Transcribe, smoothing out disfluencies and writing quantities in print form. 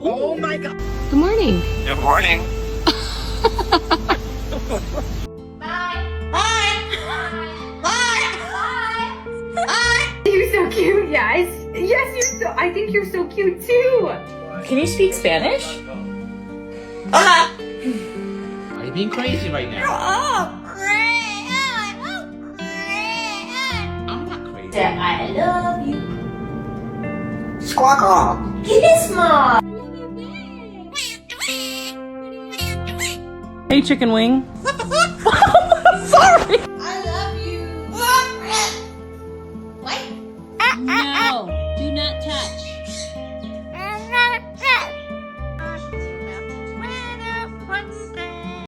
Oh my God. Good morning. Good morning. You're so cute, guys. Yes, I think you're so cute too. Can you speak Spanish? Hola. Are you being crazy right now? I'm not crazy. I love you. Squawk. Kiss mom. Hey, chicken wing.